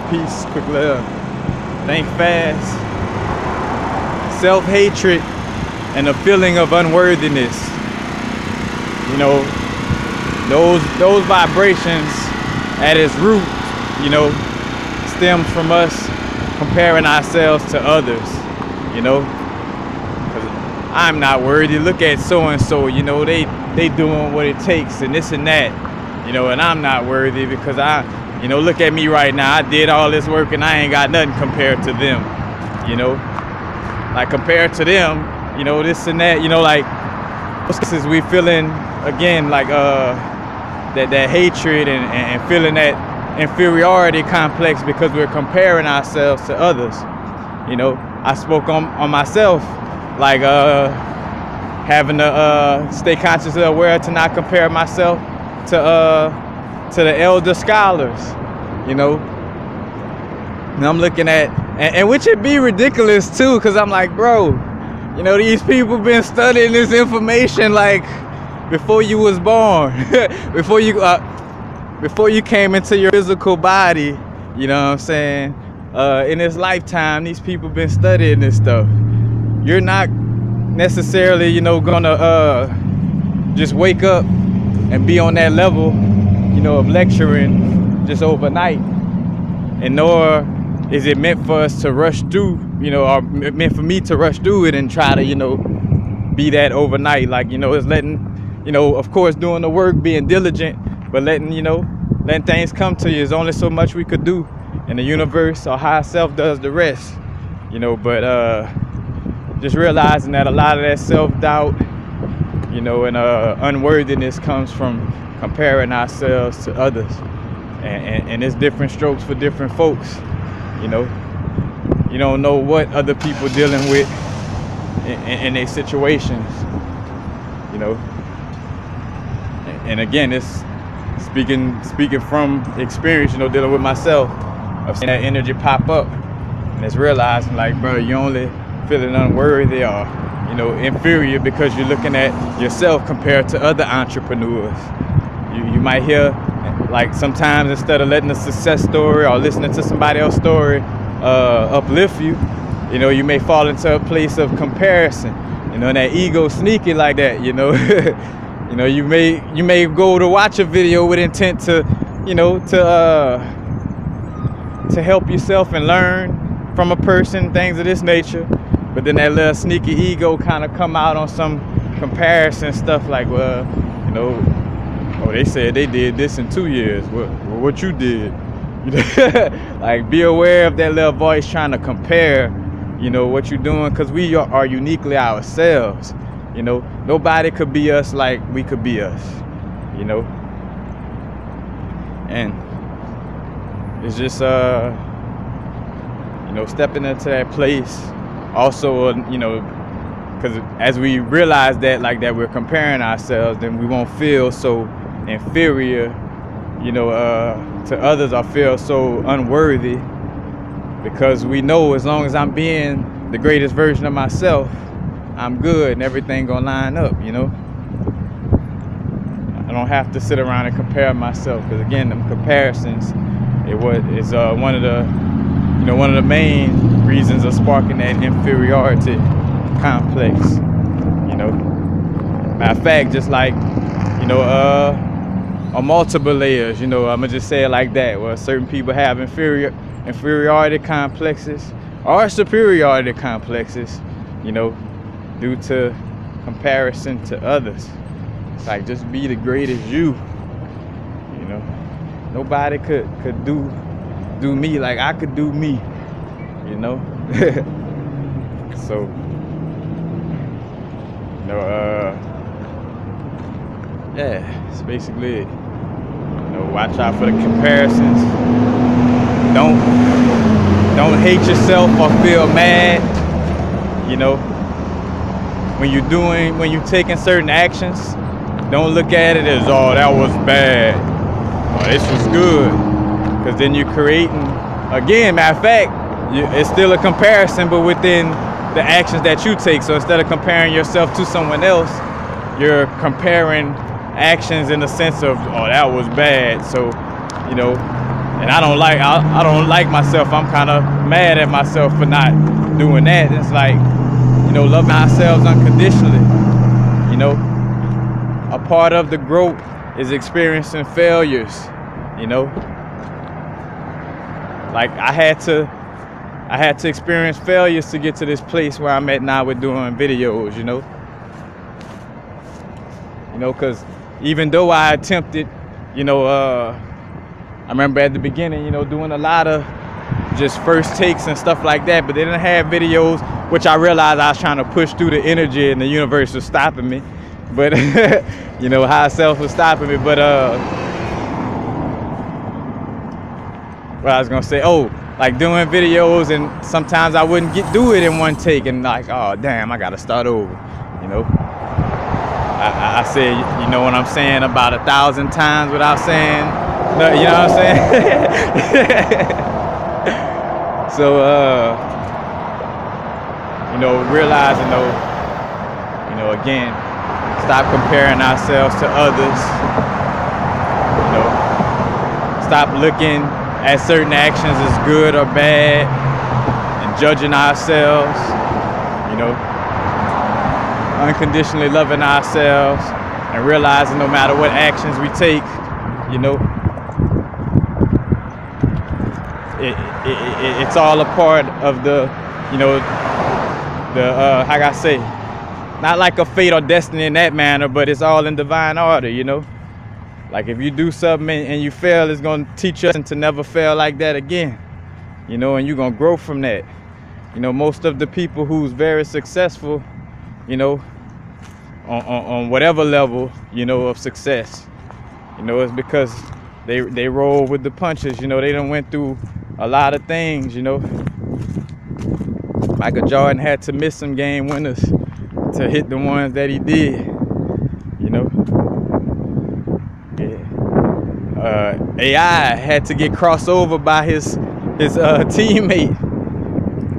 peace, quick love. Think fast. Self-hatred and a feeling of unworthiness. You know, those vibrations at its root, you know, stems from us comparing ourselves to others, you know. 'Cause I'm not worthy. Look at so and so, you know, they doing what it takes and this and that, you know, and I'm not worthy because you know, look at me right now. I did all this work and I ain't got nothing compared to them, you know. Like compared to them, you know, this and that, you know, like is we feeling again like that hatred and feeling that inferiority complex because we're comparing ourselves to others. You know, I spoke on myself, like having to stay consciously aware to not compare myself to the elder scholars, you know. And I'm looking at, and which would be ridiculous too, because I'm like, bro, you know, these people been studying this information like before you was born, before you came into your physical body, you know what I'm saying? In this lifetime, these people been studying this stuff. You're not necessarily, you know, gonna just wake up and be on that level, you know, of lecturing just overnight. And nor is it meant for us to rush through, you know, or meant for me to rush through it and try to, you know, be that overnight. Like, you know, it's letting, you know, of course, doing the work, being diligent, but letting things come to you. There's only so much we could do, and the universe or higher self does the rest, you know. But just realizing that a lot of that self-doubt, you know, and unworthiness comes from comparing ourselves to others, and it's different strokes for different folks. You know, you don't know what other people dealing with in their situations, you know. And again, it's speaking from experience, you know, dealing with myself, of seeing that energy pop up, and it's realizing like, bro, you only feeling unworthy or, you know, inferior because you're looking at yourself compared to other entrepreneurs. You might hear, like, sometimes instead of letting a success story or listening to somebody else's story uplift you, you know, you may fall into a place of comparison, you know, and that ego sneaky like that, you know. You know, you may go to watch a video with intent to, you know, to help yourself and learn from a person, things of this nature, but then that little sneaky ego kind of come out on some comparison stuff like, well, you know, oh, they said they did this in 2 years. Well, what you did? Like, be aware of that little voice trying to compare, you know, what you're doing, because we are uniquely ourselves. You know, nobody could be us like we could be us, you know. And it's just, you know, stepping into that place. Also, you know, because as we realize that, like, that we're comparing ourselves, then we won't feel so inferior, you know, to others, or feel so unworthy, because we know as long as I'm being the greatest version of myself, I'm good and everything gonna line up, you know. I don't have to sit around and compare myself, because again, them comparisons is one of the main reasons of sparking that inferiority complex, you know. Matter of fact, just like, you know, on multiple layers, you know, I'm gonna just say it like that, where certain people have inferiority complexes or superiority complexes, you know, due to comparison to others. It's like, just be the greatest you know. Nobody could do me like I could do me, you know. So, you know, yeah, it's basically it. You know, watch out for the comparisons. Don't hate yourself or feel mad, you know. When you're taking certain actions, don't look at it as, oh, that was bad, or this was good, because then you're creating, again, matter of fact, it's still a comparison, but within the actions that you take. So instead of comparing yourself to someone else, you're comparing actions in the sense of, oh, that was bad. So, you know, And I don't like myself. I'm kind of mad at myself for not doing that. It's like, loving ourselves unconditionally. A part of the growth is experiencing failures. Like I had to experience failures to get to this place where I'm at now with doing videos. Because even though I attempted, I remember at the beginning, doing a lot of just first takes and stuff like that, but they didn't have videos, which I realized I was trying to push through the energy and the universe was stopping me. But, higher self was stopping me. But, what I was going to say, like doing videos, and sometimes I wouldn't do it in one take, and like, oh, damn, I got to start over, I said, you know what I'm saying, about 1,000 times without saying, no, you know what I'm saying? So, realizing though, again, stop comparing ourselves to others. Stop looking at certain actions as good or bad and judging ourselves. Unconditionally loving ourselves and realizing no matter what actions we take, it's all a part of the, how can I say, not like a fate or destiny in that manner, but it's all in divine order, Like if you do something and you fail, it's going to teach us to never fail like that again, and you're going to grow from that. Most of the people who's very successful, on whatever level, of success, it's because they roll with the punches. They done went through a lot of things. Michael Jordan had to miss some game winners to hit the ones that he did. AI had to get crossed over by his teammate.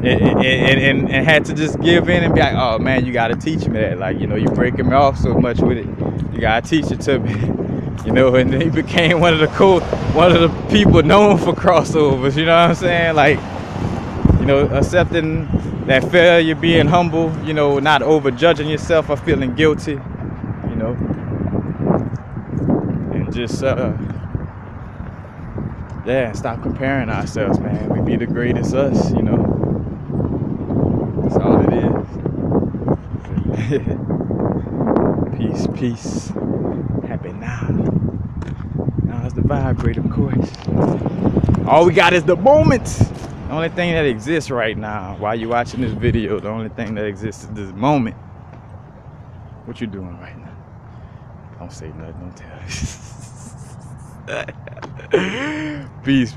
And had to just give in and be like, oh man, you gotta teach me that. Like, you're breaking me off so much with it. You gotta teach it to me. And then he became one of the people known for crossovers. You know what I'm saying? Like, accepting that failure, being humble. Not over judging yourself or feeling guilty. And just stop comparing ourselves, man. We be the greatest us. That's all it is. Peace. Happy now. Now it's the vibrate, of course. All we got is the moment. The only thing that exists right now, while you're watching this video, the only thing that exists is this moment. What you doing right now? Don't say nothing. Don't tell. Peace.